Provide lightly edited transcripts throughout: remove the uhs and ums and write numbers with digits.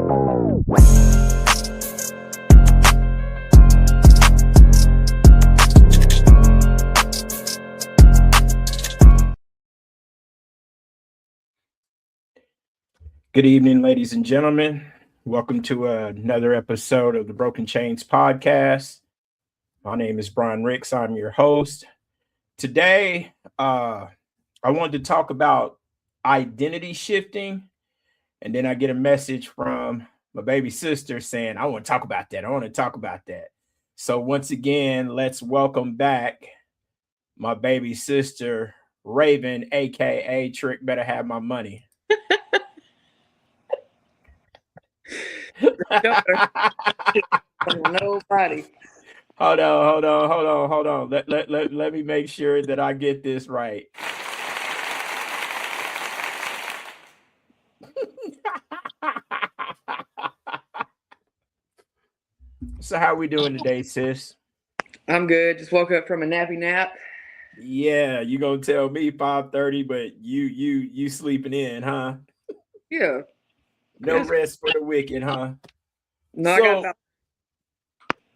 Good evening, ladies and gentlemen. Welcome to another episode of the Broken Chains podcast. My name is Brian Ricks. I'm your host. Today, I wanted to talk about identity shifting, and then I get a message from my baby sister saying, I want to talk about that. I want to talk about that. So, once again, let's welcome back my baby sister, Raven, aka Trick Better Have My Money. Nobody. Hold on. Let me make sure that I get this right. So how we doing today, sis? I'm good. Just woke up from a nappy nap. Yeah, you gonna tell me 5:30, but you sleeping in, huh? Yeah. No rest for the wicked, huh? No, I got that.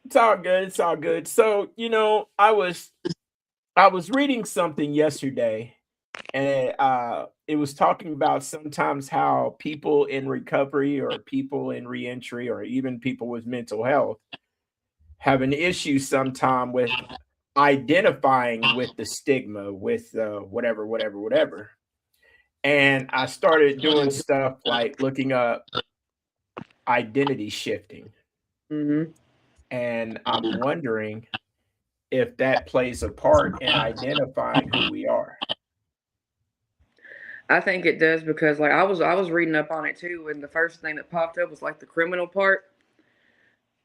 It's all good. It's all good. So, I was reading something yesterday, and it was talking about sometimes how people in recovery or people in reentry or even people with mental health have an issue sometime with identifying with the stigma, with whatever. And I started doing stuff like looking up identity shifting. Mm-hmm. And I'm wondering if that plays a part in identifying who we are. I think it does because I was reading up on it too, and the first thing that popped up was like the criminal part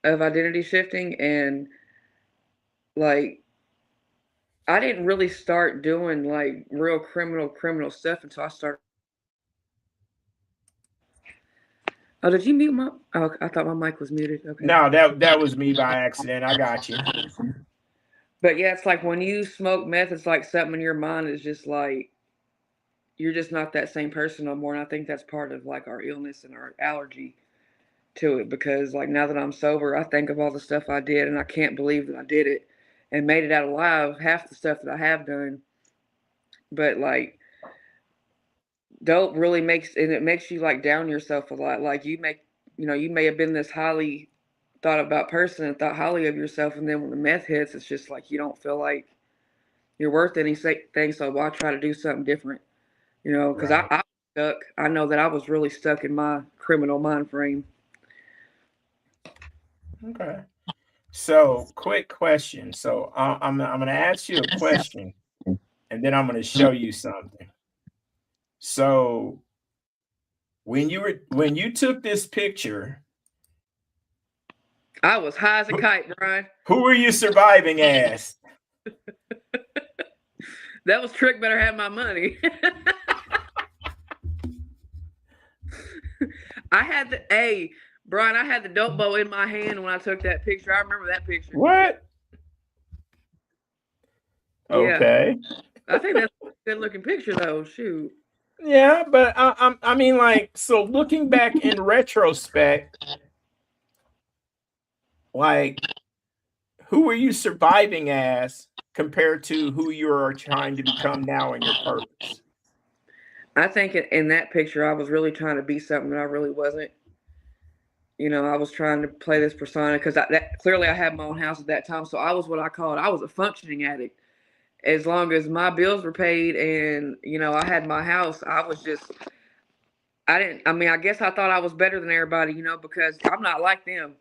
of identity shifting, and like I didn't really start doing like real criminal stuff until I started. Oh, did you mute my? Oh, I thought my mic was muted. Okay. No, that was me by accident. I got you. But yeah, it's like when you smoke meth, it's like something in your mind is just like you're just not that same person no more. And I think that's part of like our illness and our allergy to it because like now that I'm sober, I think of all the stuff I did and I can't believe that I did it and made it out alive, half the stuff that I have done. But like dope really makes and it makes you like down yourself a lot. Like you may have been this highly thought about person and thought highly of yourself, and then when the meth hits, it's just like you don't feel like you're worth anything. So why try to do something different? Because Right. I was stuck. I know that I was really stuck in my criminal mind frame. Okay. So, quick question. So, I'm going to ask you a question, and then I'm going to show you something. So, when you took this picture, I was high as a kite, Brian. who were you surviving as? That was Trick Better Have My Money. Brian, I had the dope bow in my hand when I took that picture. I remember that picture. What? Yeah. Okay. I think that's a good looking picture though. Shoot. Yeah, but I mean, like, so looking back in retrospect, like, who were you surviving as compared to who you are trying to become now in your purpose? I think in that picture, I was really trying to be something that I really wasn't. I was trying to play this persona because clearly I had my own house at that time. So I was what I was a functioning addict. As long as my bills were paid and, I had my house, I guess I thought I was better than everybody, because I'm not like them.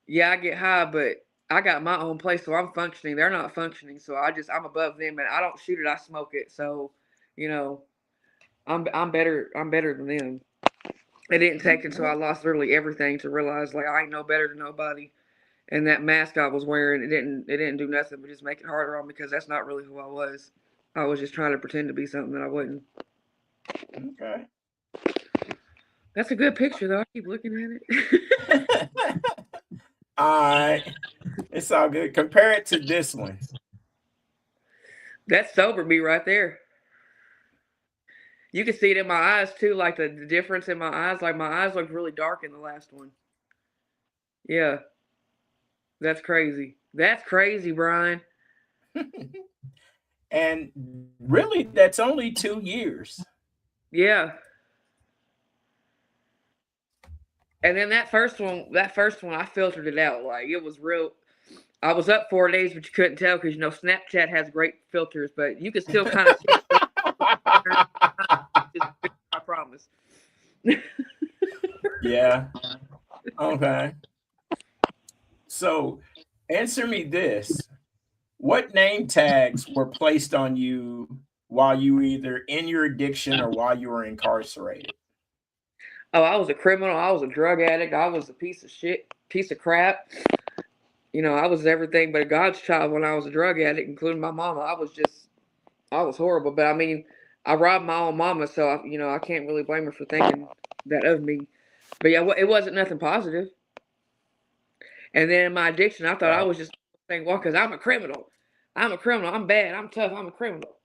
Yeah, I get high, but I got my own place, so I'm functioning. They're not functioning, so I'm above them, and I don't shoot it, I smoke it. So, you know, I'm better. I'm better than them. It didn't take until I lost literally everything to realize like I ain't no better than nobody. And that mask I was wearing, it didn't do nothing but just make it harder on me because that's not really who I was. I was just trying to pretend to be something that I wasn't. Okay. That's a good picture though. I keep looking at it. All right. It's all good. Compare it to this one. That's sober me right there. You can see it in my eyes too, like the difference in my eyes. Like my eyes looked really dark in the last one. Yeah, that's crazy. That's crazy, Brian. And really, that's only 2 years. Yeah. And then that first one, I filtered it out. Like it was real. I was up 4 days, but you couldn't tell because Snapchat has great filters, but you could still kind of see. I promise. Yeah. Okay. So, answer me this: what name tags were placed on you while you were either in your addiction or while you were incarcerated? Oh, I was a criminal. I was a drug addict. I was a piece of shit, piece of crap. I was everything but a God's child when I was a drug addict, including my mama. I was horrible. But I mean, I robbed my own mama, so I can't really blame her for thinking that of me. But yeah, it wasn't nothing positive. And then in my addiction, I thought I Right. was just saying, well, because I'm a criminal. I'm a criminal. I'm bad. I'm tough. I'm a criminal.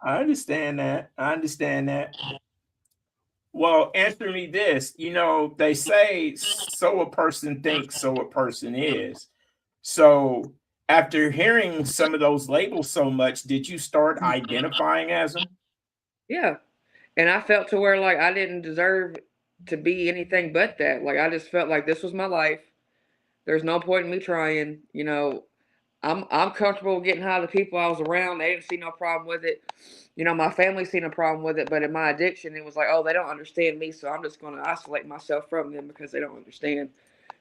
I understand that. I understand that. Well, answer me this. They say, so a person thinks, so a person is. So, after hearing some of those labels so much, did you start identifying as them? Yeah. And I felt to where like I didn't deserve to be anything but that. Like I just felt like this was my life. There's no point in me trying. I'm comfortable getting high. The people I was around, they didn't see no problem with it. My family seen a problem with it, but in my addiction, it was like, oh, they don't understand me, so I'm just going to isolate myself from them because they don't understand.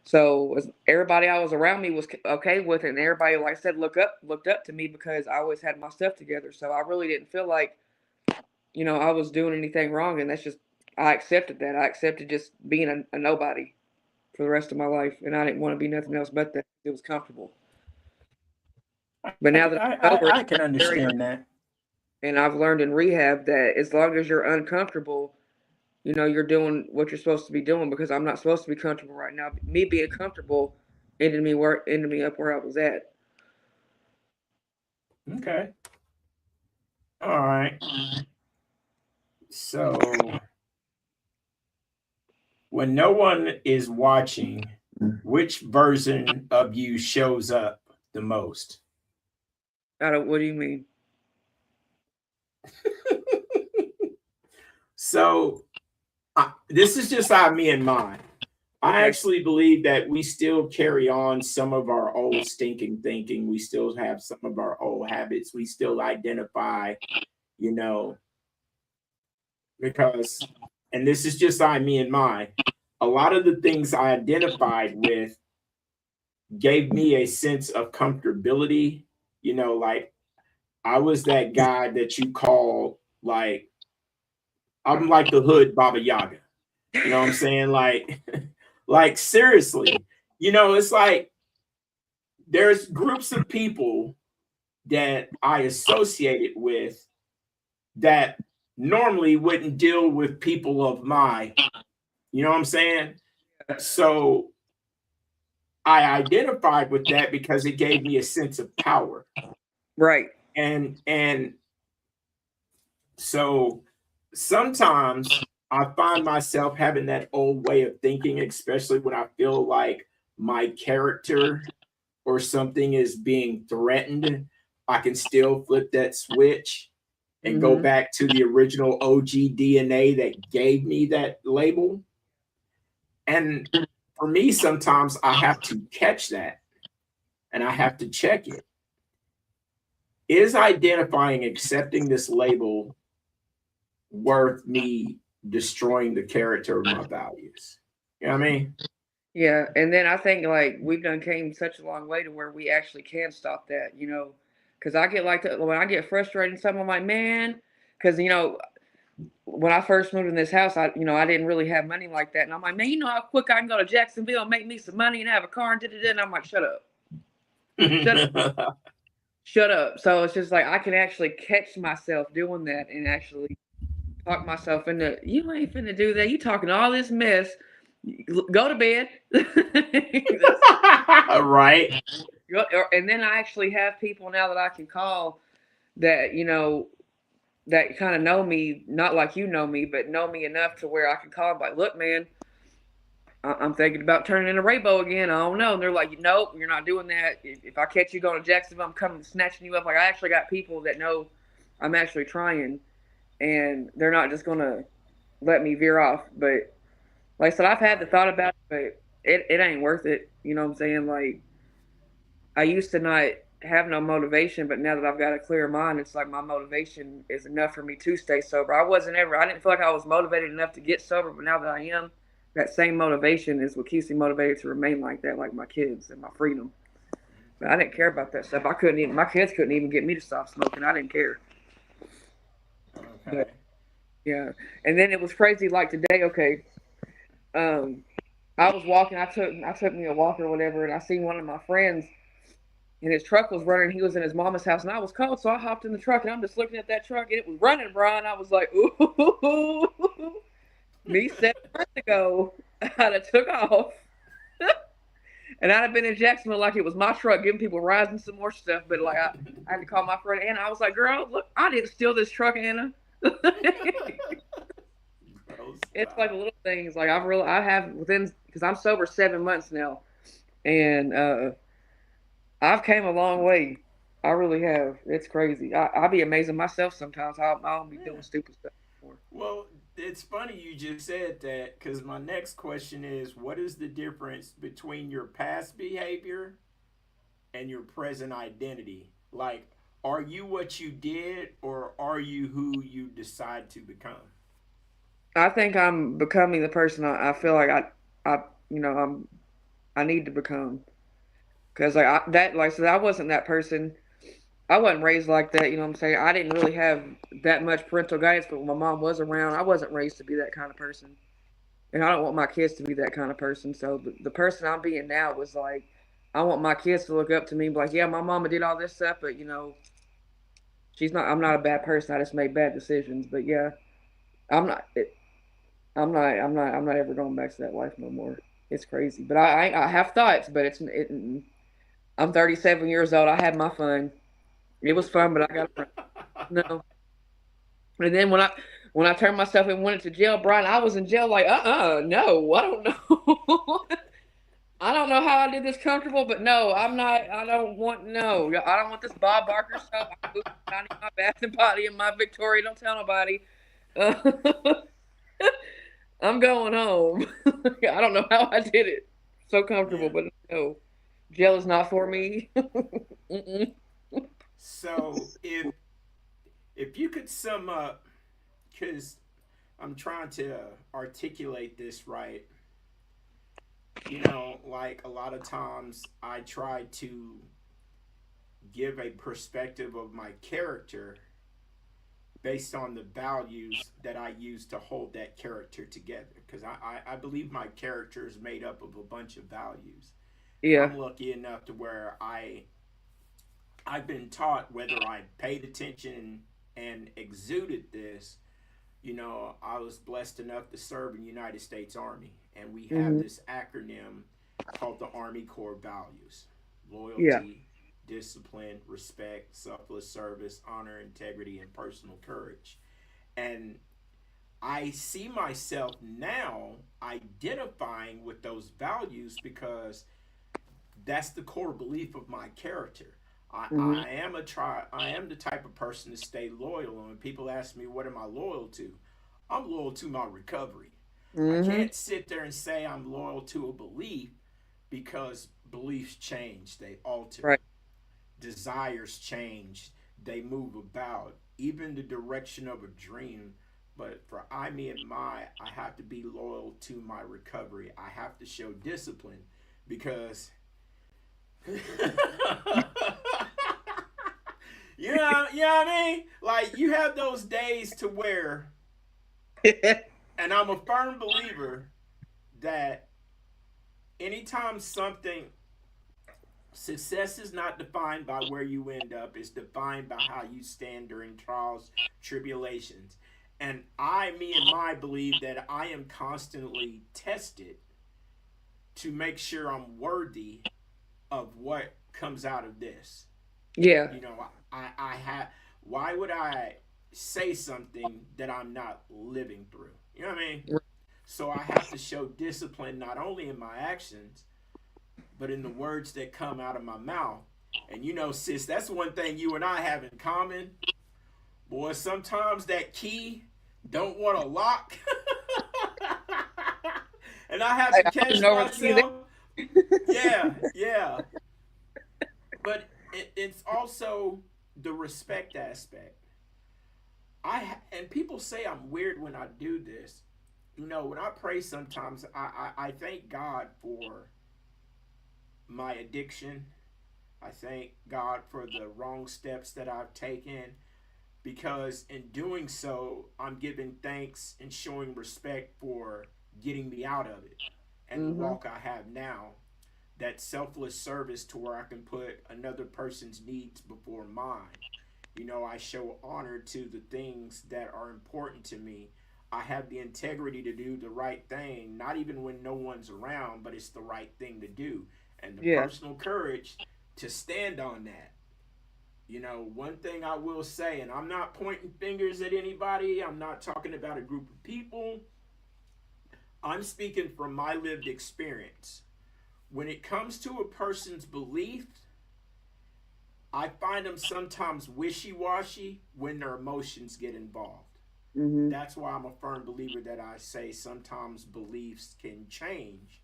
So everybody I was around me was okay with it, and everybody, like I said, looked up to me because I always had my stuff together. So I really didn't feel like, I was doing anything wrong, and that's just I accepted that. I accepted just being a nobody for the rest of my life, and I didn't want to be nothing else but that. It was comfortable. But now that I'm over, I can understand that. and I've learned in rehab that as long as you're uncomfortable, you're doing what you're supposed to be doing because I'm not supposed to be comfortable right now. Me being comfortable ended me up where I was at. Okay. All right. So, when no one is watching, which version of you shows up the most? What do you mean? So, this is just how me and mine. I actually believe that we still carry on some of our old stinking thinking. We still have some of our old habits. We still identify, you know, because, and this is just how me and mine. A lot of the things I identified with gave me a sense of comfortability. Like I was that guy that you call, like, I'm like the hood Baba Yaga. You know what I'm saying? Like seriously, it's like there's groups of people that I associated with that normally wouldn't deal with people of my, you know what I'm saying? So I identified with that because it gave me a sense of power. Right. And so sometimes I find myself having that old way of thinking, especially when I feel like my character or something is being threatened. I can still flip that switch and go back to the original OG DNA that gave me that label. And for me, sometimes I have to catch that and I have to check it. Is identifying, accepting this label worth me destroying the character of my values? You know what I mean? Yeah, and then I think like we've done came such a long way to where we actually can stop that, because I get like when I get frustrated and something, I'm like, man, because when I first moved in this house, I didn't really have money like that, and I'm like, man, you know how quick I can go to Jacksonville and make me some money and have a car and da-da-da. And I'm like, shut up, shut up, shut up. So it's just like I can actually catch myself doing that and actually talk myself into, you ain't finna do that. You talking all this mess. Go to bed. Right. And then I actually have people now that I can call that, you know, that kind of know me, not like you know me, but know me enough to where I can call them like, look, man, I'm thinking about turning into Rainbow again. I don't know. And they're like, nope, you're not doing that. If I catch you going to Jacksonville, I'm coming snatching you up. Like, I actually got people that know I'm actually trying, and they're not just going to let me veer off. But like I said, I've had the thought about it, but it ain't worth it. You know what I'm saying? Like, I used to not have no motivation, but now that I've got a clear mind, it's like my motivation is enough for me to stay sober. I didn't feel like I was motivated enough to get sober, but now that I am, that same motivation is what keeps me motivated to remain like that, like my kids and my freedom. But I didn't care about that stuff. My kids couldn't even get me to stop smoking. I didn't care. Okay. But yeah. And then it was crazy, like today, okay. I was walking, I took me a walk or whatever, and I seen one of my friends and his truck was running. He was in his mama's house, and I was cold, so I hopped in the truck, and I'm just looking at that truck, and it was running, Brian. I was like, ooh, me 7 months ago, I'd have took off, and I'd have been in Jacksonville like it was my truck, giving people rides and some more stuff. But like, I had to call my friend Anna. I was like, girl, look, I didn't steal this truck, Anna. It's like little things. Like I have within, because I'm sober 7 months now, and I've came a long way. I really have. It's crazy. I be amazing myself sometimes. I'll be doing stupid stuff more. Well, it's funny you just said that because my next question is what is the difference between your past behavior and your present identity? Like, are you what you did or are you who you decide to become? I think I'm becoming the person I feel like I you know I need to become. Cause like I said, I wasn't that person. I wasn't raised like that. You know what I'm saying? I didn't really have that much parental guidance, but when my mom was around, I wasn't raised to be that kind of person. And I don't want my kids to be that kind of person. So the person I'm being now was like, I want my kids to look up to me and be like, yeah, my mama did all this stuff, but you know, I'm not a bad person. I just made bad decisions. But yeah, I'm not, it, I'm not ever going back to that life no more. It's crazy. But I have thoughts, but I'm 37 years old. I had my fun. It was fun, but I got to no. And then when I turned myself in and went into jail, Brian, I was in jail like, no, I don't know. I don't know how I did this comfortable, but no, I'm not. I don't want no. I don't want this Bob Barker stuff. I moved my Bath and Body and my Victoria. Don't tell nobody. Uh, I'm going home. I don't know how I did it. So comfortable, Yeah. but no, jail is not for me. Mm-mm. So if you could sum up, because I'm trying to articulate this right, like a lot of times I try to give a perspective of my character based on the values that I use to hold that character together. Because I believe my character is made up of a bunch of values. And Yeah. I'm lucky enough to where I've been taught whether I paid attention and exuded this. I was blessed enough to serve in the United States Army, and we have Hmm. this acronym called the Army Core Values: Yeah. loyalty, discipline, respect, selfless service, honor, integrity, and personal courage. And I see myself now identifying with those values because that's the core belief of my character. Hmm. I am the type of person to stay loyal. And when people ask me what am I loyal to, I'm loyal to my recovery. I Hmm. can't sit there and say I'm loyal to a belief because beliefs change, they alter, Right. desires change, they move about, even the direction of a dream. But for me, and I have to be loyal to my recovery. I have to show discipline because you know what I mean? Like you have those days to where, and I'm a firm believer that anytime something success is not defined by where you end up, it's defined by how you stand during trials, tribulations. And me and my believe that I am constantly tested to make sure I'm worthy of what comes out of this. Yeah. I have Why would I say something that I'm not living through? You know what I mean? So I have to show discipline not only in my actions, but in the words that come out of my mouth. And you know, sis, that's one thing you and I have in common. Boy, sometimes that key don't want to lock. And I have to I catch didn't know you there. myself. Yeah, yeah. But it's also the respect aspect. And people say I'm weird when I do this. You know, when I pray sometimes, I thank God for my addiction. I thank God for the wrong steps that I've taken, because in doing so, I'm giving thanks and showing respect for getting me out of it and the Mm-hmm. walk I have now. That selfless service to where I can put another person's needs before mine. You know, I show honor to the things that are important to me. I have the integrity to do the right thing, not even when no one's around, but it's the right thing to do. And the Yeah. personal courage to stand on that. You know, one thing I will say, and I'm not pointing fingers at anybody, I'm not talking about a group of people, I'm speaking from my lived experience. When it comes to a person's belief, I find them sometimes wishy washy when their emotions get involved. Mm-hmm. That's why I'm a firm believer that I say sometimes beliefs can change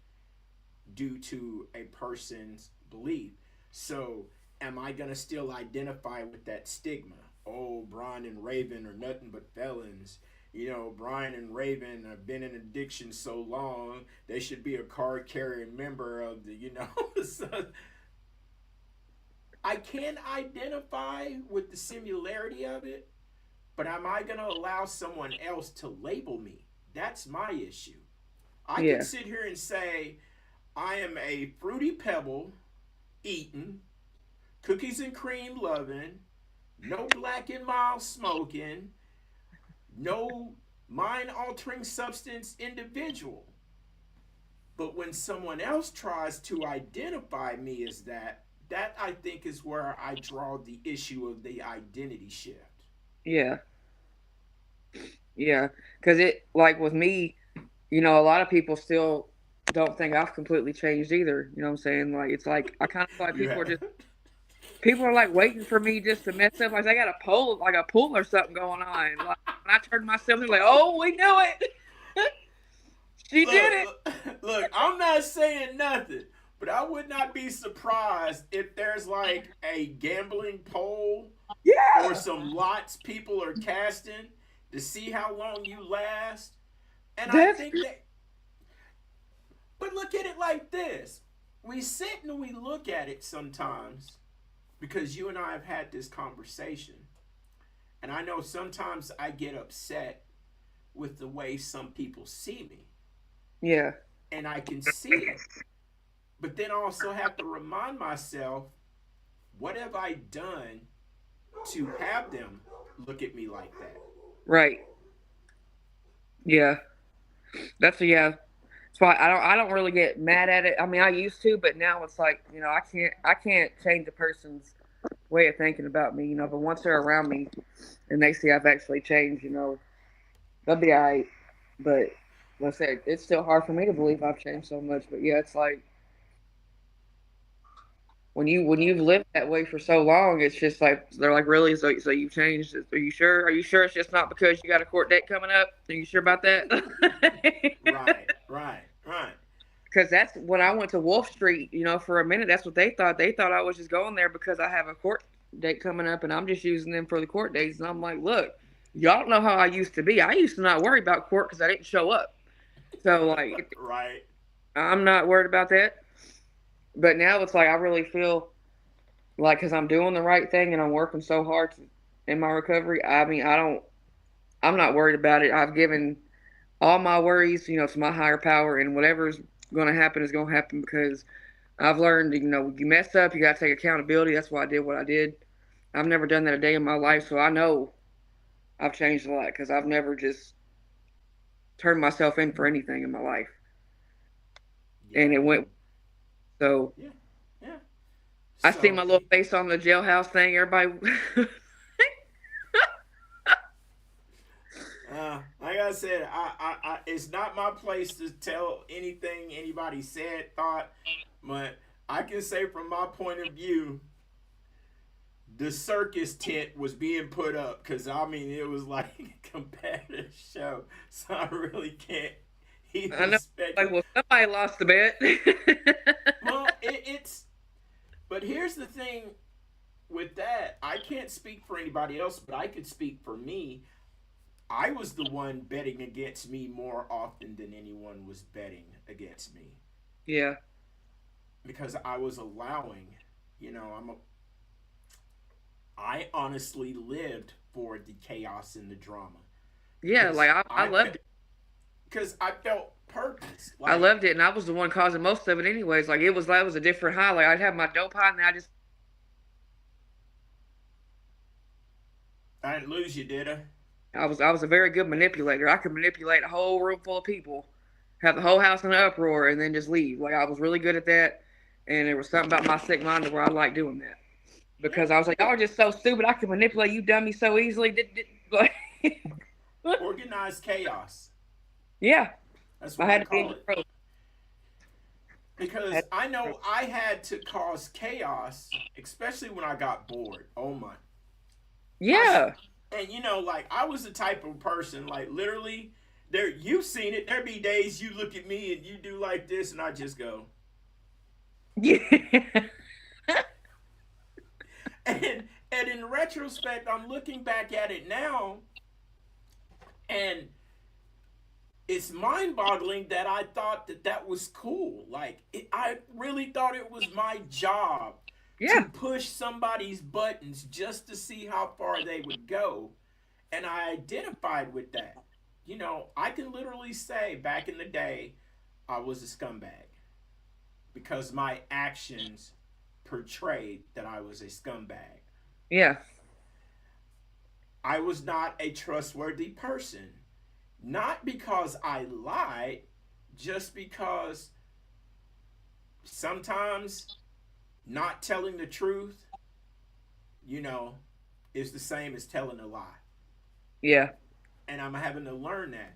due to a person's belief. So, am I going to still identify with that stigma? Oh, Brian and Raven are nothing but felons. You know, Brian and Raven have been in addiction so long, they should be a card carrying member of the, you know. So I can identify with the similarity of it, but am I going to allow someone else to label me? That's my issue. I can Yeah. sit here and say, I am a fruity pebble eating, cookies and cream loving, no black and mild smoking, no mind altering substance individual. But when someone else tries to identify me as that, that I think is where I draw the issue of the identity shift. Yeah. Yeah. Because it, like with me, you know, a lot of people still don't think I've completely changed either. You know what I'm saying? Like, it's like, I kind of feel like You have. people are like waiting for me just to mess up. Like, I got a pull, like a pull or something going on. Like, when I turned myself, they're like, oh, we knew it. She did it. Look, I'm not saying nothing, but I would not be surprised if there's like a gambling poll or Yeah. some lots people are casting to see how long you last. And I That's think that, but look at it like this. We sit and we look at it sometimes because you and I have had this conversation. And I know sometimes I get upset with the way some people see me. yeah. And I can see it. But then I also have to remind myself, what have I done to have them look at me like that? Right. Yeah. Yeah. That's why I don't really get mad at it. I mean, I used to, but now it's like, you know, I can't change a person's way of thinking about me, you know, but once they're around me and they see I've actually changed, you know, they'll be all right. But like I said, it's still hard for me to believe I've changed so much. But yeah, it's like when you've lived that way for so long, it's just like they're like, really? So you've changed? Are you sure? Are you sure it's just not because you got a court date coming up? Are you sure about that? Right, right, right. Because that's when I went to Wolf Street. You know, for a minute, that's what they thought. They thought I was just going there because I have a court date coming up, and I'm just using them for the court dates. And I'm like, look, y'all don't know how I used to be. I used to not worry about court because I didn't show up. So like, Right. I'm not worried about that. But now it's like I really feel like because I'm doing the right thing and I'm working so hard in my recovery. I mean, I'm not worried about it. I've given all my worries, you know, to my higher power, and whatever's going to happen is going to happen because I've learned, you know, you mess up, you got to take accountability. That's why I did what I did. I've never done that a day in my life, so I know I've changed a lot because I've never just turned myself in for anything in my life, Yeah, and it went. So yeah, yeah. I see my So, little face on the jailhouse thing. Everybody, like I said, it's not my place to tell anything anybody said, thought, but I can say from my point of view, the circus tent was being put up because I mean it was like a competitive show, so I really can't I even know. Like, well, somebody lost the bet. Well, it's. But here's the thing with that. I can't speak for anybody else, but I could speak for me. I was the one betting against me more often than anyone was betting against me Yeah. because I was allowing. You know, I honestly lived for the chaos and the drama Yeah, because like I loved it. I felt purpose. I Like loved it, and I was the one causing most of it, anyways. Like that was a different high. Like I'd have my dope high, and then I just I didn't lose you, did I? I was a very good manipulator. I could manipulate a whole room full of people, have the whole house in an uproar, and then just leave. Like I was really good at that, and there was something about my sick mind where I liked doing that Yeah. because I was like, y'all are just so stupid. I can manipulate you dummies so easily. Like, Organized chaos. yeah, That's I what I had to be in call it. control. Because I know I had to cause chaos, especially when I got bored. Oh my. I Yeah. and you know, like I was the type of person, like literally, there you've seen it. There be days you look at me and you do like this, and I just go. Yeah. And in retrospect, I'm looking back at it now, and it's mind-boggling that I thought that that was cool. Like I really thought it was my job to Yeah. push somebody's buttons just to see how far they would go, and I identified with that. You know, I can literally say back in the day, I was a scumbag because my actions portrayed that I was a scumbag. Yeah. I was not a trustworthy person. Not because I lied, just because sometimes not telling the truth, you know, is the same as telling a lie. Yeah. And I'm having to learn that.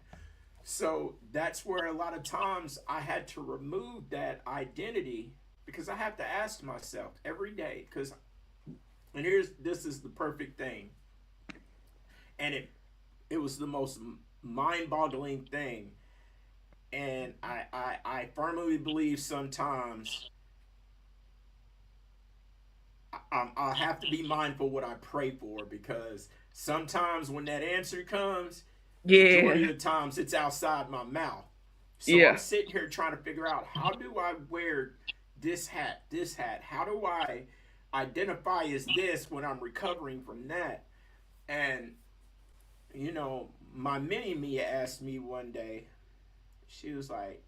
So that's where a lot of times I had to remove that identity because I have to ask myself every day. Because, and this is the perfect thing. And it was the most mind boggling thing. And I firmly believe sometimes I'll have to be mindful what I pray for because sometimes when that answer comes, majority Yeah. of the times it's outside my mouth. So I'm Yeah. sitting here trying to figure out how do I wear this hat, this hat? How do I identify as this when I'm recovering from that? And you know, my mini me asked me one day, she was like,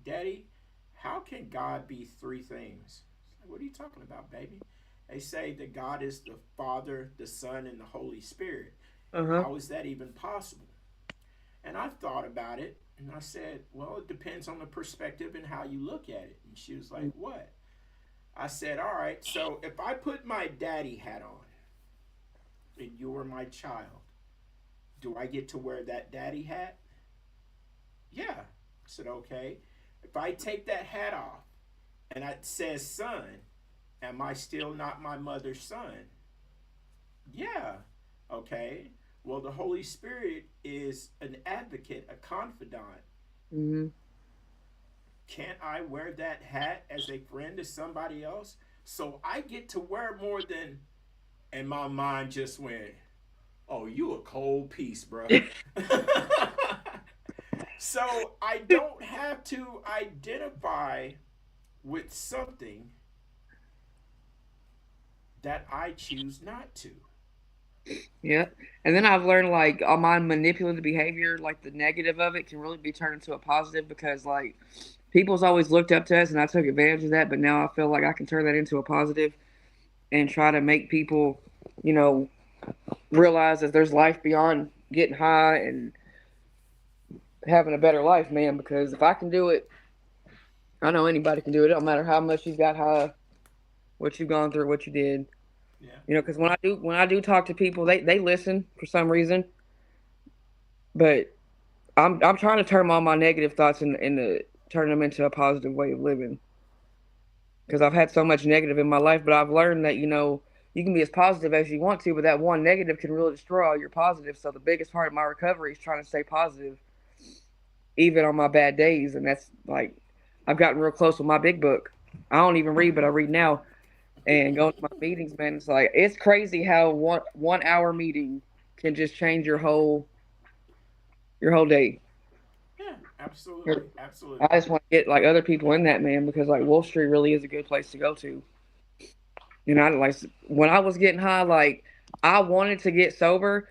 Daddy, how can God be three things? Like, what are you talking about, baby? They say that God is the Father, the Son, and the Holy Spirit. Uh huh. How is that even possible? And I thought about it and I said, well, it depends on the perspective and how you look at it. And she was like, what? I said, all right, so if I put my daddy hat on and you're my child, do I get to wear that daddy hat? Yeah. I said, okay. If I take that hat off and it says son, am I still not my mother's son? Yeah. Okay. Well, the Holy Spirit is an advocate, a confidant. Hmm. Can't I wear that hat as a friend to somebody else? So I get to wear more than, and my mind just went, oh, you a cold piece, bro. So I don't have to identify with something that I choose not to. Yeah. And then I've learned like all my manipulative behavior, like the negative of it, can really be turned into a positive because like people's always looked up to us, and I took advantage of that. But now I feel like I can turn that into a positive and try to make people, you know, realize that there's life beyond getting high and having a better life, man. Because if I can do it, I know anybody can do it. It don't matter how much you've got high, what you've gone through, what you did. Yeah. You know, because when I do talk to people, they listen for some reason. But I'm trying to turn all my negative thoughts into turn them into a positive way of living. Because I've had so much negative in my life, but I've learned that you can be as positive as you want to, but that one negative can really destroy all your positives. So the biggest part of my recovery is trying to stay positive, even on my bad days, and that's like I've gotten real close with my big book. I don't even read, but I read now. And going to my meetings, man, it's like it's crazy how one hour meeting can just change your whole day. Yeah, absolutely, I absolutely. just want to get like other people in that, man, because like Wolf Street really is a good place to go to. And I like when I was getting high, like I wanted to get sober,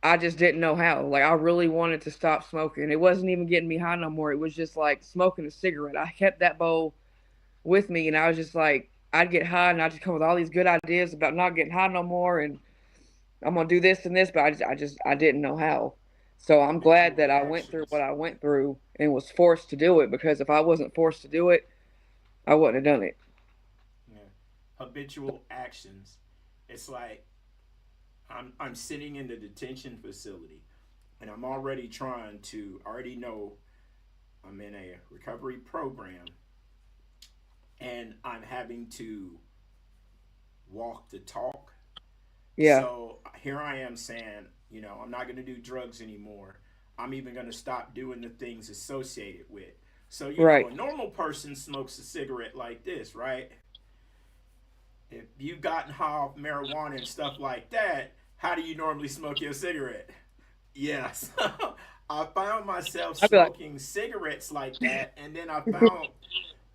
I just didn't know how. Like I really wanted to stop smoking. It wasn't even getting me high no more. It was just like smoking a cigarette. I kept that bowl with me, and I was just like, I'd get high, and I'd just come with all these good ideas about not getting high no more, and I'm gonna do this and this, but I didn't know how. So I'm glad Habitual that I went through what actions. I went through and was forced to do it, because if I wasn't forced to do it, I wouldn't have done it. Yeah, habitual actions. It's like I'm sitting in the detention facility, and I'm already trying to already know I'm in a recovery program, and I'm having to walk the talk. Yeah, So here I am saying, I'm not going to do drugs anymore. I'm even going to stop doing the things associated with. So, right. a normal person smokes a cigarette like this, right? If you've gotten high off marijuana and stuff like that, how do you normally smoke your cigarette? Yes. I found myself I'd be like, smoking cigarettes like that. And then I found,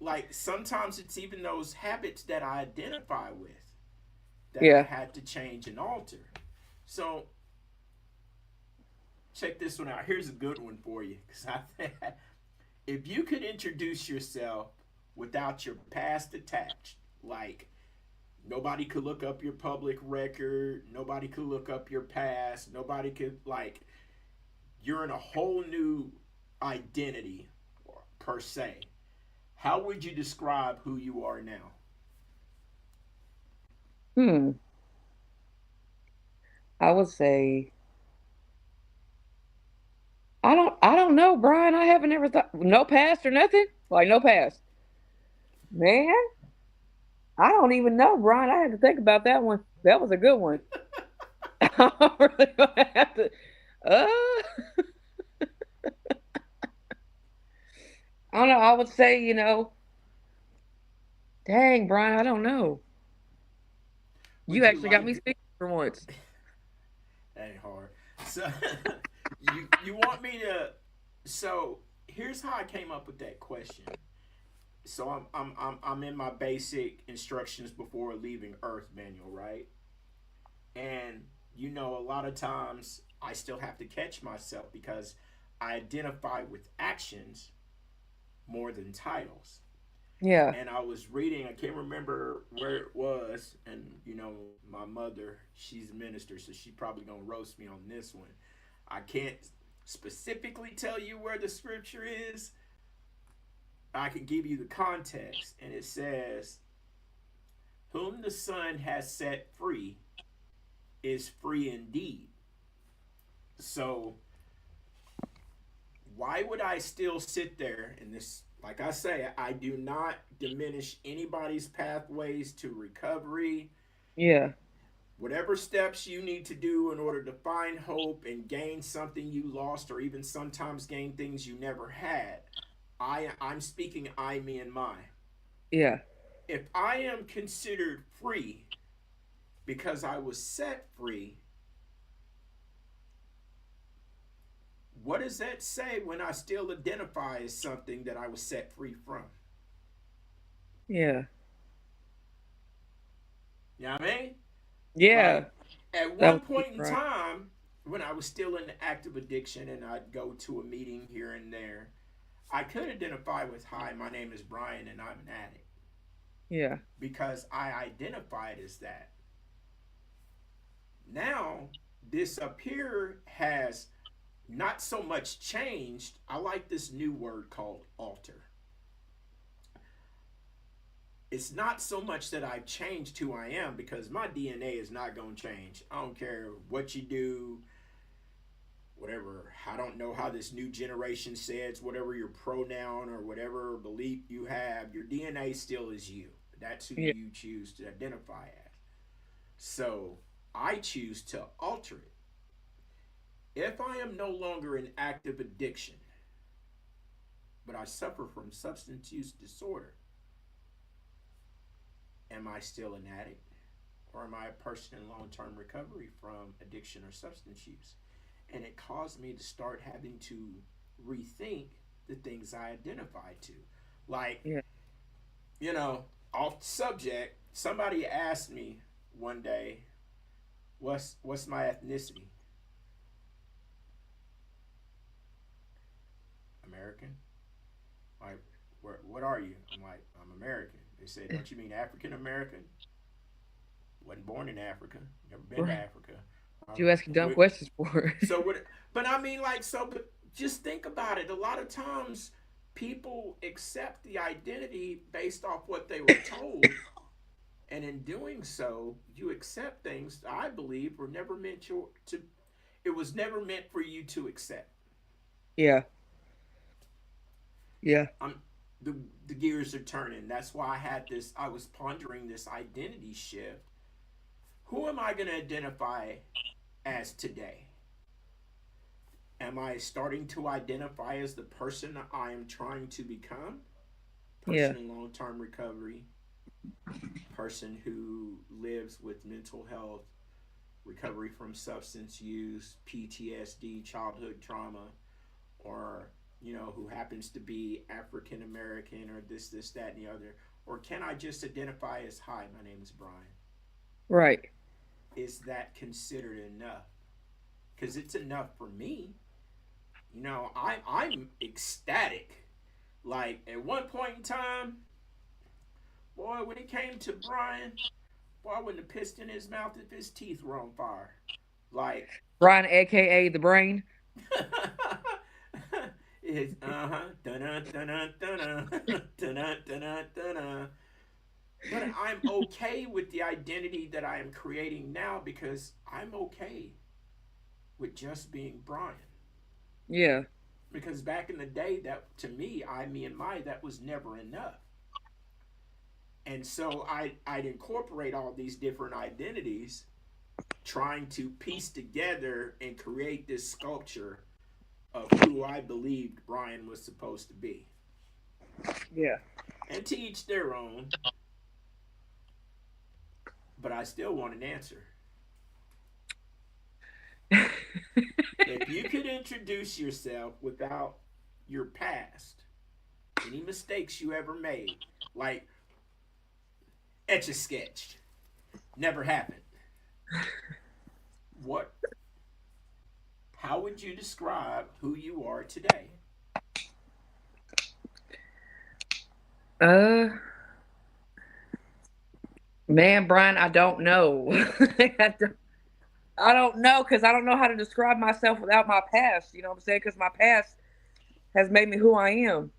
like, sometimes it's even those habits that I identify with that I yeah. had to change and alter. So check this one out. Here's a good one for you. Because I think if you could introduce yourself without your past attached, like nobody could look up your public record, nobody could look up your past, nobody could, like, you're in a whole new identity per se. How would you describe who you are now? Hmm. I would say I don't know, Brian. I haven't ever thought no past or nothing. Like no past. Man, I don't even know, Brian. I had to think about that one. That was a good one. I really gonna have to. Uh, I don't know. I would say, dang, Brian, I don't know. You Would you actually got like me speaking for once. that ain't hard. So you want me to so here's how I came up with that question. So I'm in my basic instructions before leaving Earth manual, right? And a lot of times I still have to catch myself because I identify with actions more than titles. Yeah. And I was reading, I can't remember where it was, and my mother, she's a minister, so she probably gonna roast me on this one. I can't specifically tell you where the scripture is. I can give you the context, and it says, "Whom the Son has set free is free indeed." So why would I still sit there in this? Like I say, I do not diminish anybody's pathways to recovery. Yeah. Whatever steps you need to do in order to find hope and gain something you lost, or even sometimes gain things you never had. I'm speaking I, me, and my. Yeah. If I am considered free because I was set free, what does that say when I still identify as something that I was set free from? Yeah. You know what I mean? Yeah. Like, at That one was deep, point in Brian. time, when I was still in active addiction and I'd go to a meeting here and there, I could identify with, "Hi, my name is Brian and I'm an addict," Yeah. because I identified as that. Now, this up here has not so much changed. I like this new word called alter. It's not so much that I've changed who I am, because my DNA is not going to change. I don't care what you do. whatever. I don't know how this new generation says, whatever your pronoun or whatever belief you have, your DNA still is you. That's who Yeah. you choose to identify as. So I choose to alter it. If I am no longer in active addiction, but I suffer from substance use disorder, am I still an addict? Or am I a person in long term recovery from addiction or substance use? And it caused me to start having to rethink the things I identified to. Like, Yeah. you know, off subject, somebody asked me one day, what's my ethnicity? American? Like, what are you? I'm like, I'm American. They said, don't you mean African American? Wasn't born in Africa. Never been to Right. Africa. You asking dumb We, questions for? so what? But I mean, like, so. But just think about it. A lot of times, people accept the identity based off what they were told, and in doing so, you accept things I believe were never meant you to. It was never meant for you to accept. Yeah. Yeah. I'm the the gears are turning. That's why I had this. I was pondering this identity shift. Who am I going to identify as today? Am I starting to identify as the person I am trying to become? Yeah. Person in long term recovery, person who lives with mental health, recovery from substance use, PTSD, childhood trauma, or who happens to be African American or this, that, and the other? Or can I just identify as, hi, my name is Brian? Right. Is that considered enough? Because it's enough for me. I'm ecstatic. Like at one point in time, boy, when it came to Brian, boy, I wouldn't have pissed in his mouth if his teeth were on fire. Like, Brian, aka the brain. it's dun dun dun dun dun. But I'm okay with the identity that I am creating now because I'm okay with just being Brian. Yeah. Because back in the day, that to me, me, and my, that was never enough. And so I'd incorporate all these different identities, trying to piece together and create this sculpture of who I believed Brian was supposed to be. Yeah. And to each their own, but I still want an answer. If you could introduce yourself without your past, any mistakes you ever made, like etch a sketch, never happened. What? How would you describe who you are today? Uh, man, Brian, I don't know. I don't know because I don't know how to describe myself without my past. You know what I'm saying? Because my past has made me who I am.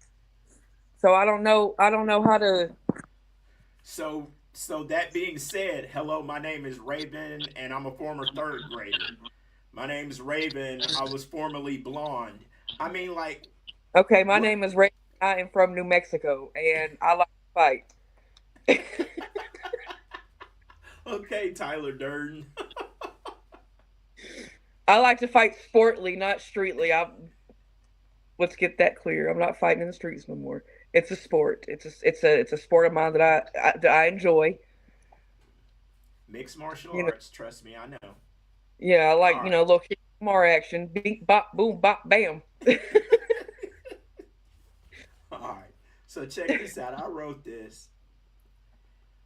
So I don't know. I don't know how to. So that being said, hello, my name is Raven, and I'm a former third grader. My name's Raven. I was formerly blonde. I mean, like, Okay, my what? name is Ray. I am from New Mexico, and I like to fight. Okay, Tyler Durden. I like to fight sportly, not streetly. Let's get that clear. I'm not fighting in the streets no more. It's a sport. It's a sport of mine that I enjoy. Mixed martial You know, arts. Trust me, I know. yeah, I like All right. little more action. Beat bop boom bop bam. All right. So check this out. I wrote this.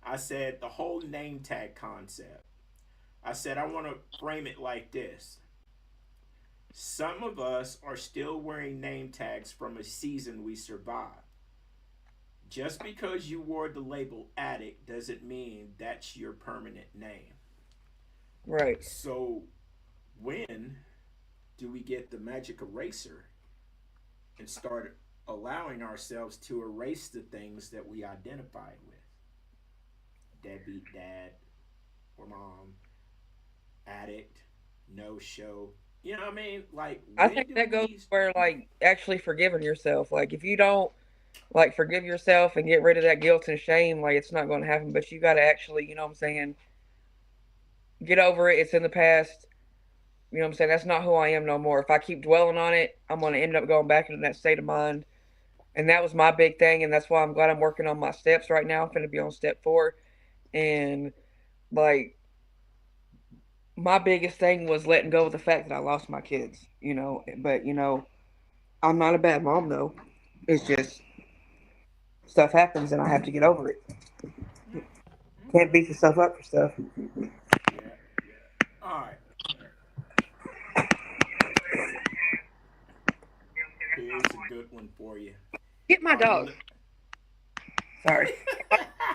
I said the whole name tag concept. I said I want to frame it like this. Some of us are still wearing name tags from a season we survived. Just because you wore the label addict doesn't mean that's your permanent name. Right. So, when do we get the magic eraser and start allowing ourselves to erase the things that we identified with? Deadbeat dad or mom, addict, no show, You know what I mean? Like, I when think do that goes we? where like actually forgiving yourself. Like if you don't like forgive yourself and get rid of that guilt and shame, like it's not going to happen. But you got to actually, you know what I'm saying, get over it. It's in the past. You know what I'm saying? That's not who I am no more. If I keep dwelling on it, I'm going to end up going back into that state of mind. And that was my big thing. And that's why I'm glad I'm working on my steps right now. I'm going to be on step 4. And like my biggest thing was letting go of the fact that I lost my kids, you know. But, you know, I'm not a bad mom though. It's just stuff happens and I have to get over it. Can't beat yourself up for stuff. Yeah. All right. Here's a good one for you. Get my Are you? dog. Sorry.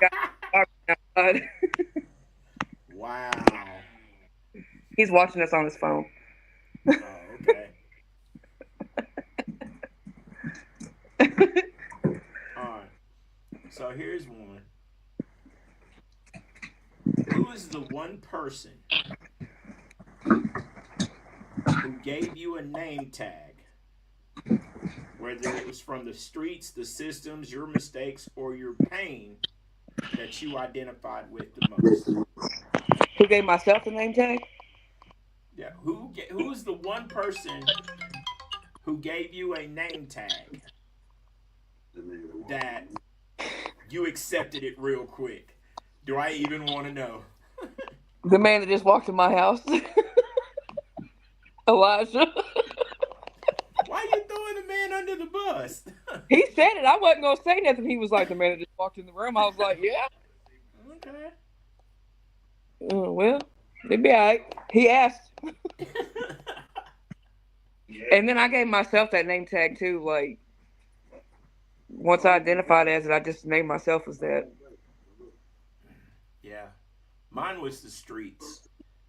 Got my dog outside. Wow. He's watching us on his phone. Oh, okay. All right. So here's one. Who is the one person who gave you a name tag, whether it was from the streets, the systems, your mistakes, or your pain, that you identified with the most? Who gave myself the name tag? Yeah. Who's the one person who gave you a name tag that you accepted it real quick? Do I even want to know? The man that just walked in my house. Elijah. Why you throwing the man under the bus? He said it. I wasn't gonna say nothing. He was like the man that just walked in the room. I was like, yeah. Okay. Well, it'd be alright. He asked. And then I gave myself that name tag too. Like once I identified as it, I just named myself as that. Yeah. Mine was the streets.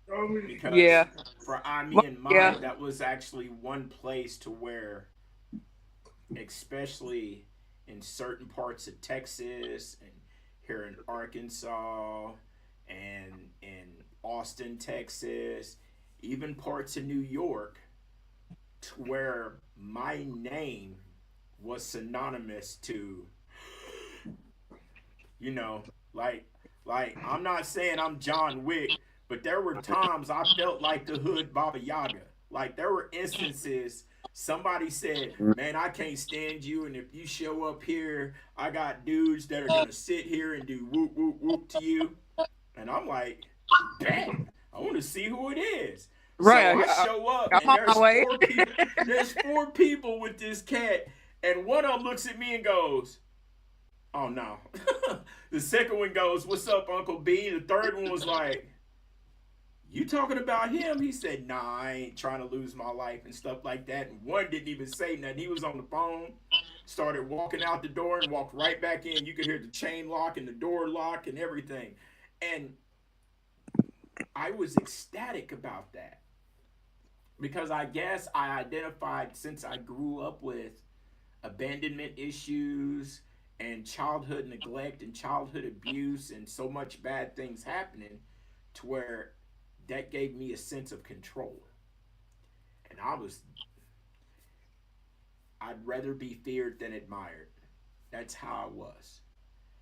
Yeah. Because for me and Yeah. mine, that was actually one place to where, especially in certain parts of Texas and here in Arkansas and in Austin, Texas, even parts of New York, to where my name was synonymous to, you know, like I'm not saying I'm John Wick, but there were times I felt like the hood Baba Yaga. Like there were instances somebody said, "Man, I can't stand you, and if you show up here, I got dudes that are gonna sit here and do whoop whoop whoop to you." And I'm like, "Bet, I want to see who it is." So Right. I show up, I'm and on my way. There's 4 people with this cat, and one of them looks at me and goes, "Oh no." The second one goes, "What's up, Uncle B?" The third one was like, "You talking about him?" He said, "Nah, I ain't trying to lose my life," and stuff like that. And one didn't even say nothing. He was on the phone, started walking out the door and walked right back in. You could hear the chain lock and the door lock and everything. And I was ecstatic about that because I guess I identified, since I grew up with abandonment issues and childhood neglect and childhood abuse and so much bad things happening, to where that gave me a sense of control. And I'd rather be feared than admired. That's how I was.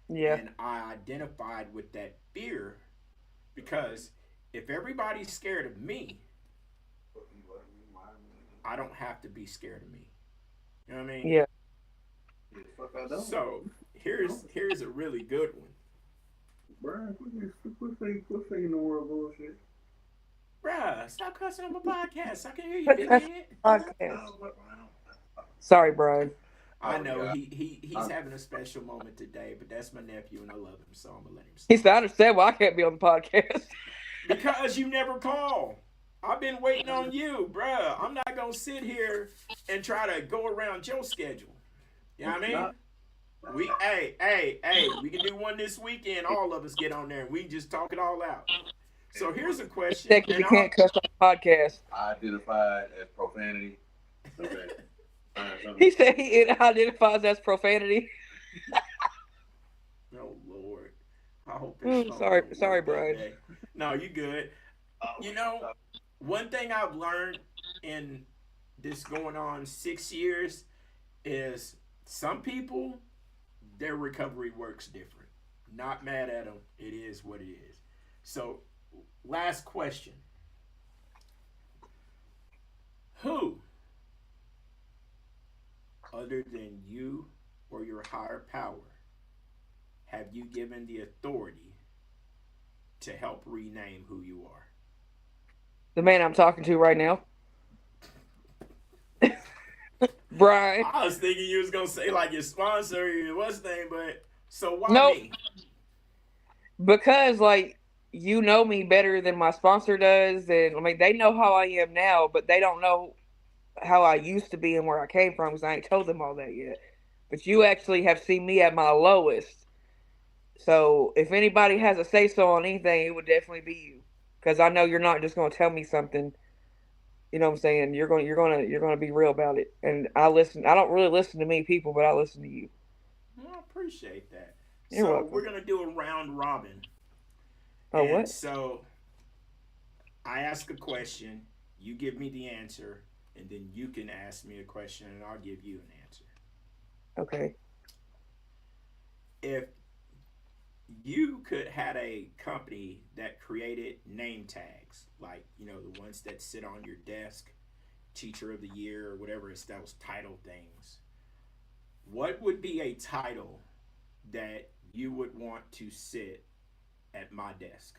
Yeah. And I identified with that fear because if everybody's scared of me, I don't have to be scared of me. You know what I mean? Yeah. So here's a really good one. Brian, quit thinking the world bullshit. Bruh, stop cussing on my podcast. I can hear you, big head. Podcast. Sorry, Brian. I know he's having a special moment today, but that's my nephew and I love him, so I'm gonna let him He stop. said, I understand why I can't be on the podcast. Because you never call. I've been waiting on you, bruh. I'm not gonna sit here and try to go around your schedule. You know what I mean? We can do one this weekend. All of us get on there and we just talk it all out. So here's a question. Because you can't cuss on the podcast. I identified as profanity. Okay. He said he identifies as profanity. Oh Lord, I hope Sorry, Brian. No, you good. You know, one thing I've learned in this going on 6 years is some people, their recovery works different. Not mad at them. It is what it is. So, last question. Who, other than you or your higher power, have you given the authority to help rename who you are? The man I'm talking to right now. Brian. I was thinking you was gonna say like your sponsor or your what's name, but so why Nope. me? Because like you know me better than my sponsor does, and I mean they know how I am now, but they don't know how I used to be and where I came from because I ain't told them all that yet. But you actually have seen me at my lowest. So if anybody has a say so on anything, it would definitely be you. Because I know you're not just gonna tell me something. You know what I'm saying? You're gonna be real about it. And I listen. I don't really listen to many people, but I listen to you. I appreciate that. You're so welcome. we're gonna do a round robin. Oh, and what? So I ask a question, you give me the answer, and then you can ask me a question, and I'll give you an answer. Okay. If you could had a company that created name tags, like the ones that sit on your desk, Teacher of the Year or whatever it's those title things, what would be a title that you would want to sit at my desk?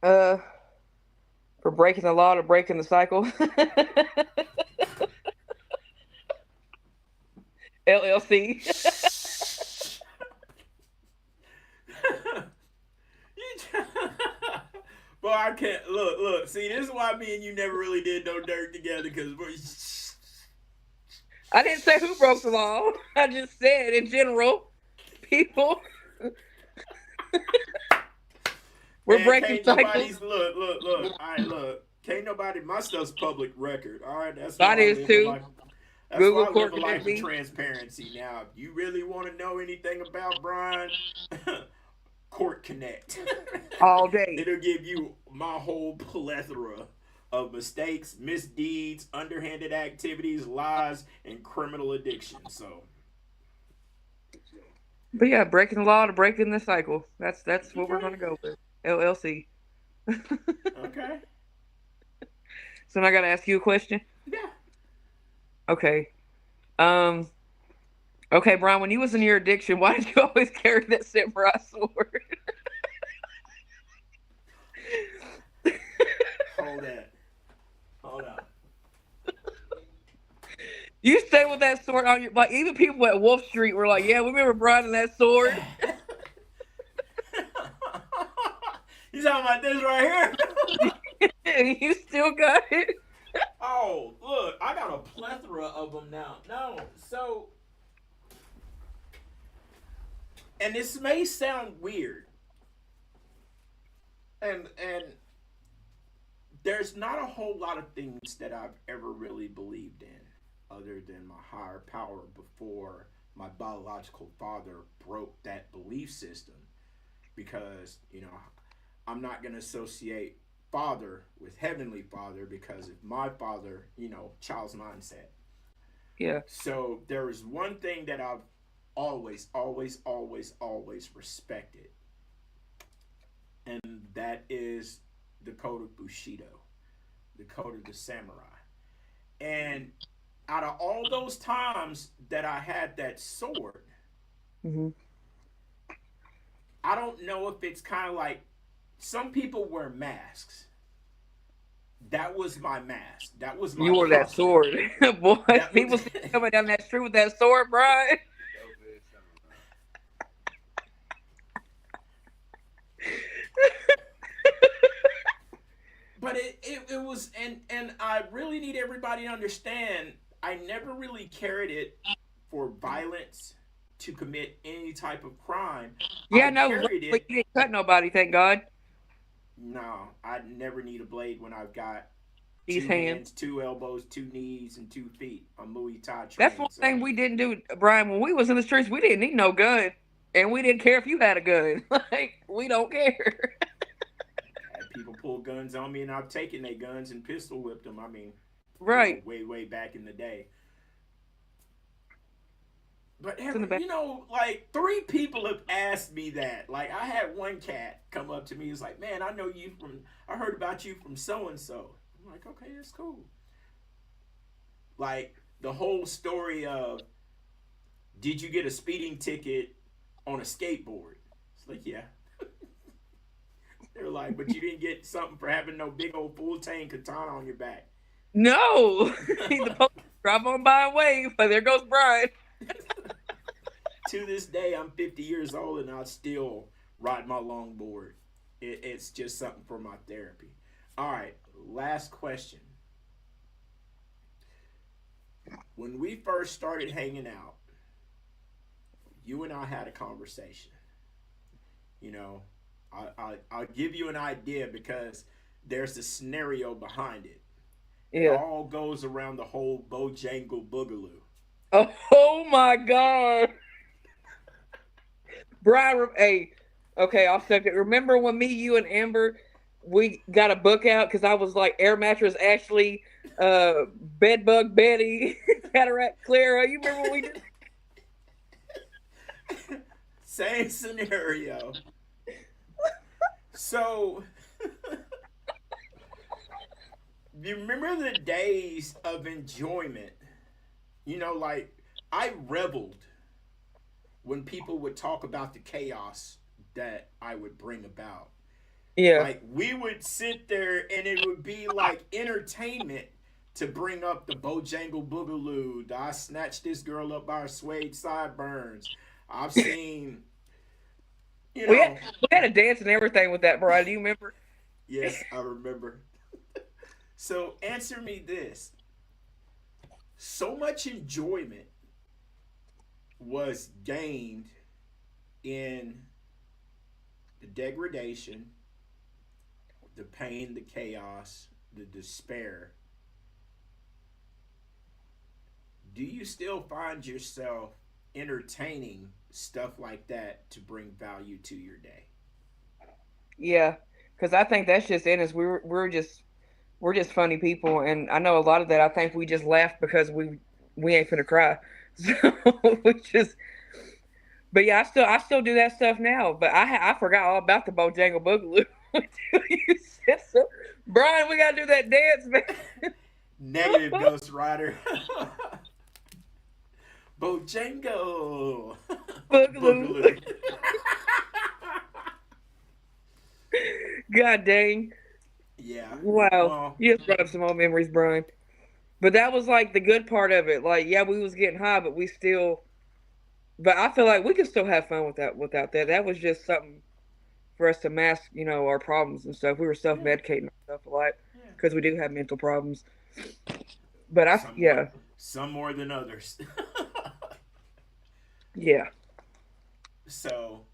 For breaking the law to breaking the cycle. LLC. Boy, I can't look. See, this is why me and you never really did no dirt together, because I didn't say who broke the law. I just said in general, people. We're breaking cycles. Look. All right, look. Can't nobody. My stuff's public record. All right, that's That is too. That's Google why I live a Court life of connect me. transparency. Now, if you really want to know anything about Brian, Court Connect. All day. It'll give you my whole plethora of mistakes, misdeeds, underhanded activities, lies, and criminal addiction. So, But yeah, breaking the law to breaking the cycle. That's what we're gonna go with. LLC. okay. So now I gotta ask you a question. Yeah. Okay. Okay, Brian, when you was in your addiction, why did you always carry that samurai sword? Hold on. You stay with that sword on your, like, even people at Wolf Street were like, yeah, we remember Brian and that sword. You talking about this right here? And you still got it. Oh, look, I got a plethora of them now. No, so, and this may sound weird, and there's not a whole lot of things that I've ever really believed in other than my higher power before my biological father broke that belief system, because I'm not going to associate father with heavenly father, because if my father, child's mindset. Yeah. So there is one thing that I've always respected, and that is the code of Bushido, the code of the samurai. And out of all those times that I had that sword, Mm-hmm. I don't know if it's kind of like, some people wear masks. That was my mask. That was my You wore that costume. sword. Boy, That people was- see you coming down that street with that sword, Brian. But it was, and I really need everybody to understand, I never really carried it for violence, to commit any type of crime. Yeah, I no, carried but it. you didn't cut nobody, thank God. No, I never need a blade when I've got These two hands. 2 elbows, 2 knees, and 2 feet. I'm Muay Thai trained. That's one so- thing we didn't do, Brian. When we was in the streets, we didn't need no gun, and we didn't care if you had a gun. Like, we don't care. Had People pull guns on me, and I've taken their guns and pistol whipped them. I mean, Right. way back in the day. But It's in the back. like 3 people have asked me that. Like I had one cat come up to me. He's like, "Man, I heard about you from so and so." I'm like, "Okay, that's cool." Like the whole story of, did you get a speeding ticket on a skateboard? It's like, yeah. They're like, but you didn't get something for having no big old full tank katana on your back. No. The police drive on by and wave. But there goes Brian. To this day, I'm 50 years old and I still ride my longboard. It's just something for my therapy. All right, last question. When we first started hanging out, you and I had a conversation. You know, I'll give you an idea because there's a scenario behind it. It Yeah. all goes around the whole Bojangle Boogaloo. Oh my God. Brian, hey, okay, I'll second. Remember when me, you, and Amber, we got a book out because I was like Air Mattress Ashley, Bedbug Betty, Cataract Clara. You remember what we did? Same scenario. So, you remember the days of enjoyment? Like I reveled when people would talk about the chaos that I would bring about. Yeah. Like we would sit there and it would be like entertainment to bring up the Bojangle Boogaloo. I snatched this girl up by her suede sideburns. I've seen, We had a dance and everything with that, Brian. Do you remember? Yes, I remember. So answer me this. So much enjoyment was gained in the degradation, the pain, the chaos, the despair. Do you still find yourself entertaining stuff like that to bring value to your day? Yeah, because I think that's just in us. We're just funny people, and I know a lot of that. I think we just laugh because we ain't finna cry. So we just. But yeah, I still do that stuff now. But I forgot all about the Bojangle Boogaloo until you said so. Brian, we gotta do that dance, man. Negative Ghost Rider. Bojangle. Boogaloo. God dang. Yeah. Wow. Well, You just brought up some old memories, Brian. But that was like the good part of it. Like, yeah, we was getting high, but we still. But I feel like we could still have fun without that. That was just something for us to mask, our problems and stuff. We were self yeah. medicating ourselves a lot Yeah. because we do have mental problems. But Some some more than others. yeah. So,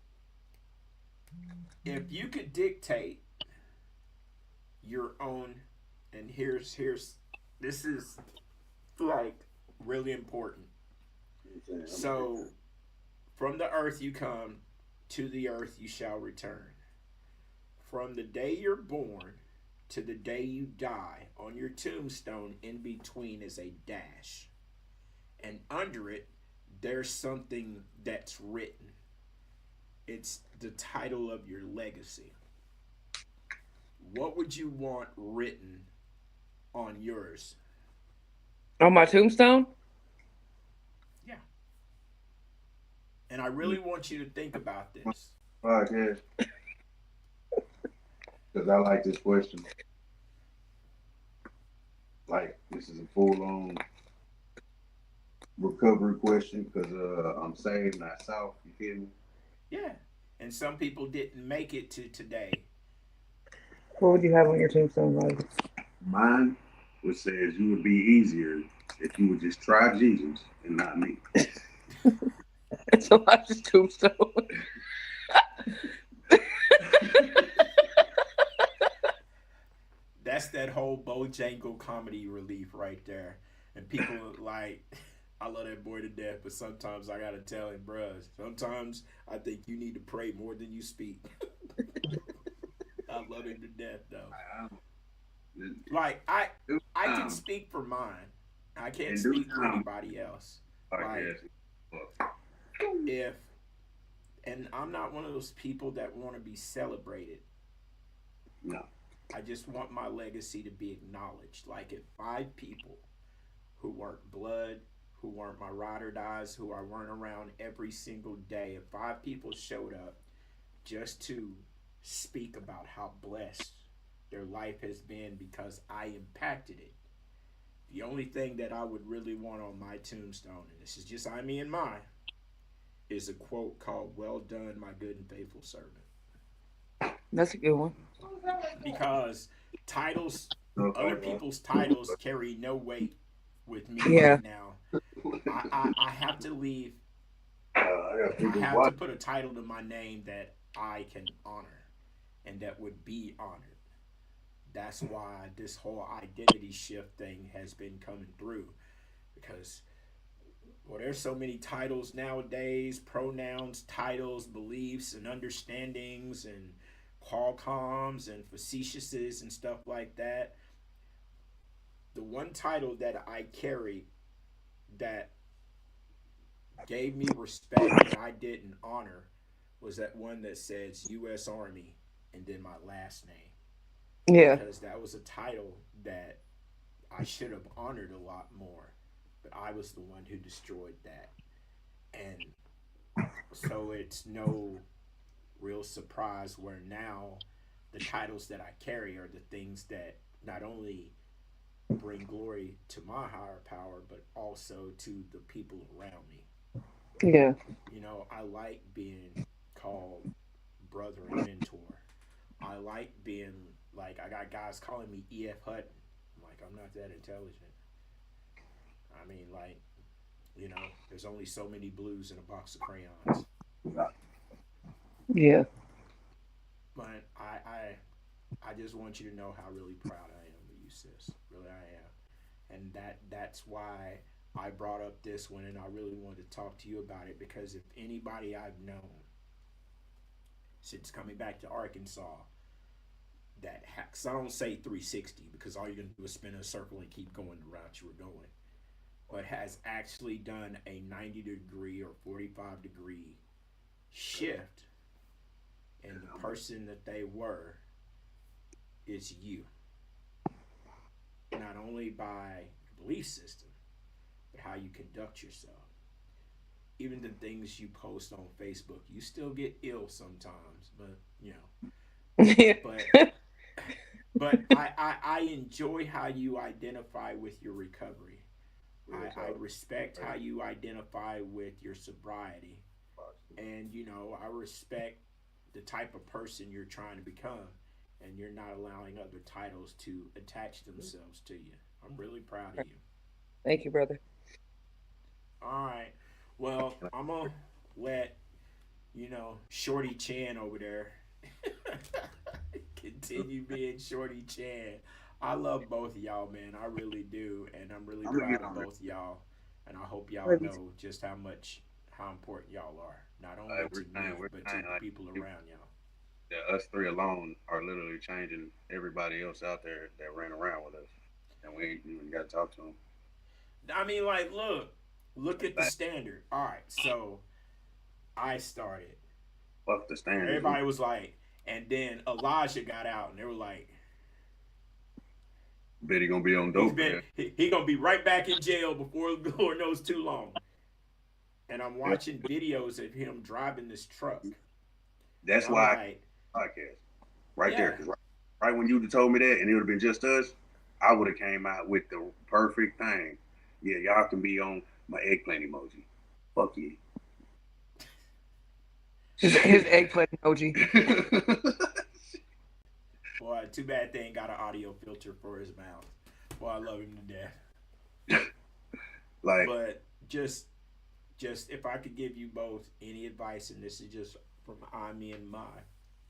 if you could dictate your own, and here's this is like really important. So, from the earth you come, to the earth you shall return. From the day you're born to the day you die, on your tombstone in between is a dash. And under it, there's something that's written. It's the title of your legacy. What would you want written on yours? On my tombstone? Yeah. And I really want you to think about this. Podcast. Because I like this question. Like, this is a full-on recovery question because I'm saved, not south. You feel me? Yeah. And some people didn't make it to today. What would you have on your tombstone, Roger? Mine, which says you would be easier if you would just try Jesus and not me. It's Elijah's tombstone. That's that whole Bojangle comedy relief right there. And people like, I love that boy to death, but sometimes I gotta tell him, bruh, sometimes I think you need to pray more than you speak. I love him to death, though. I don't, Like I can um, speak for mine. I can't in due speak for time, anybody else. Like podcast. if and I'm not one of those people that want to be celebrated. No. I just want my legacy to be acknowledged. Like if 5 people who weren't blood, who weren't my ride or dies, who I weren't around every single day, if 5 people showed up just to speak about how blessed their life has been because I impacted it. The only thing that I would really want on my tombstone, and this is just I, me, and mine, is a quote called "Well done, my good and faithful servant." That's a good one. Because titles, other Okay. people's titles carry no weight with me Yeah. right now. I have to leave. I got I people have to watching. put a title to my name that I can honor and that would be honored. That's why this whole identity shift thing has been coming through because well, there's so many titles nowadays, pronouns, titles, beliefs, and understandings, and Qualcomms and facetiouses and stuff like that. The one title that I carry that gave me respect that I didn't honor was that one that says U.S. Army and then my last name Yeah. because that was a title that I should have honored a lot more, but I was the one who destroyed that. And so it's no real surprise where now the titles that I carry are the things that not only bring glory to my higher power, but also to the people around me. Yeah. You know, I like being called brother and mentor. I like being like, I got guys calling me E.F. Hutton. I'm like, I'm not that intelligent. I mean, like, you know, there's only so many blues in a box of crayons. Yeah. But I just want you to know how really proud I am of you, sis. Really, I am, and that's why I brought up this one, and I really wanted to talk to you about it because if anybody I've known since coming back to Arkansas that hacks, I don't say 360 because all you're gonna do is spin a circle and keep going the route you were going, but has actually done a 90-degree or 45-degree shift in the person that they were is you. Not only by your belief system, but how you conduct yourself. Even the things you post on Facebook, you still get ill sometimes, but you know. Yeah. But I enjoy how you identify with your recovery. I respect how you identify with your sobriety. And you know, I respect the type of person you're trying to become and you're not allowing other titles to attach themselves to you. I'm really proud of you. Thank you, brother. All right. Well, I'm gonna let you know Shorty Chan over there continue being Shorty Chan. I love both of y'all, man. I really do, and I'm really I'm gonna proud get of on it. both of y'all. And I hope y'all Love you. know just how important y'all are, not only to me We're but to saying the like people around y'all. that us three alone are literally changing everybody else out there that ran around with us, and we ain't even got to talk to them. I mean, like, look That's at the bad. standard. All right, so I started. Fuck the standards. Everybody was like, and then Elijah got out, and they were like, Bet he gonna be on he's dope for been that. he gonna be right back in jail before Lord knows too long. And I'm Yeah. watching videos of him driving this truck, and That's I'm why like, I podcast right there, yeah, because right when you told me that, and it would have been just us, I would have came out with the perfect thing. Yeah, y'all can be on my eggplant emoji. Fuck you. His eggplant emoji. boy, too bad they ain't got an audio filter for his mouth. Boy, I love him to death. Like, But just if I could give you both any advice, and this is just from I, me, and my,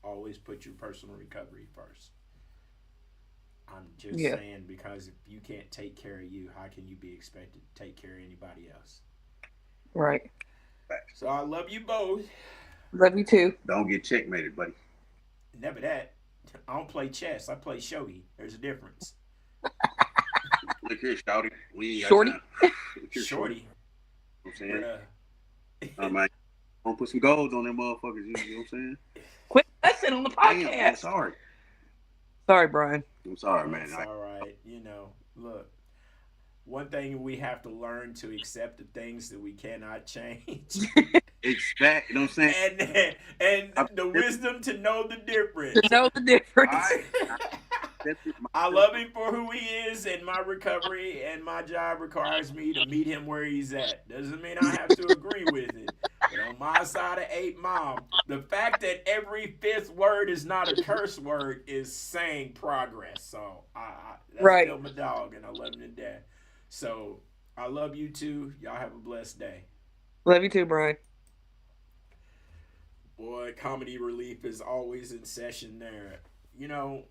always put your personal recovery first. I'm just Yeah. saying because if you can't take care of you, how can you be expected to take care of anybody else? Right. So I love you both. Love you too. don't get checkmated, buddy. Never that. I don't play chess. I play shogi. There's a difference. Look here, Shouty. We ain't got Shorty? time. Look here, Shorty. You know what I'm saying? Bruh. Man, I'm gonna put some golds on them motherfuckers. You know what I'm saying? Quit cussing on the Damn, I'm podcast. sorry. Sorry, Brian. I'm sorry, man. It's all right. You know, look, one thing we have to learn to accept the things that we cannot change, Expect, you know what I'm saying? and the wisdom to know the difference. To know the difference. I love him for who he is, and my recovery and my job requires me to meet him where he's at. Doesn't mean I have to agree with it. But on my side of 8 Mile, the fact that every 5th word is not a curse word is saying progress. So that's Right. still my dog, and I love him to death. So I love you too. Y'all have a blessed day. Love you too, Brian. Boy, Comedy Relief is always in session there. You know,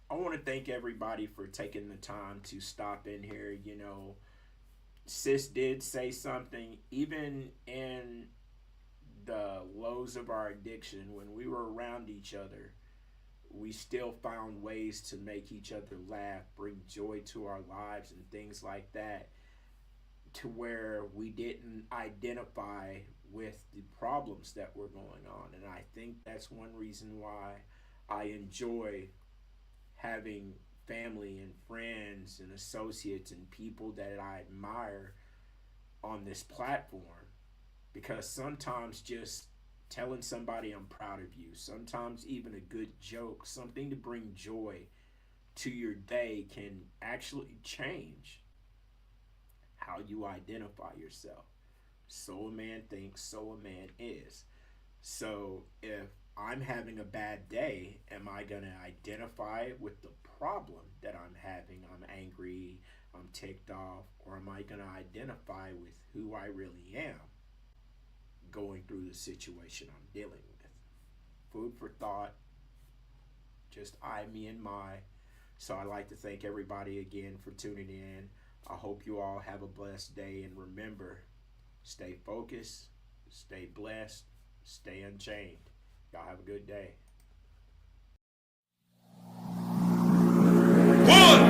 I want to thank everybody for taking the time to stop in here. You know, Sis did say something, even in the lows of our addiction, when we were around each other, we still found ways to make each other laugh, bring joy to our lives and things like that, to where we didn't identify with the problems that were going on. And I think that's one reason why I enjoy having family and friends and associates and people that I admire on this platform, because sometimes just telling somebody I'm proud of you, sometimes even a good joke, something to bring joy to your day, can actually change how you identify yourself. So a man thinks, so a man is. So if I'm having a bad day, am I going to identify with the problem that I'm having? I'm angry, I'm ticked off, or am I going to identify with who I really am going through the situation I'm dealing with? Food for thought. Just I, me, and my. So I'd like to thank everybody again for tuning in. I hope you all have a blessed day, and remember, stay focused, stay blessed, stay unchained. Y'all have a good day. 1,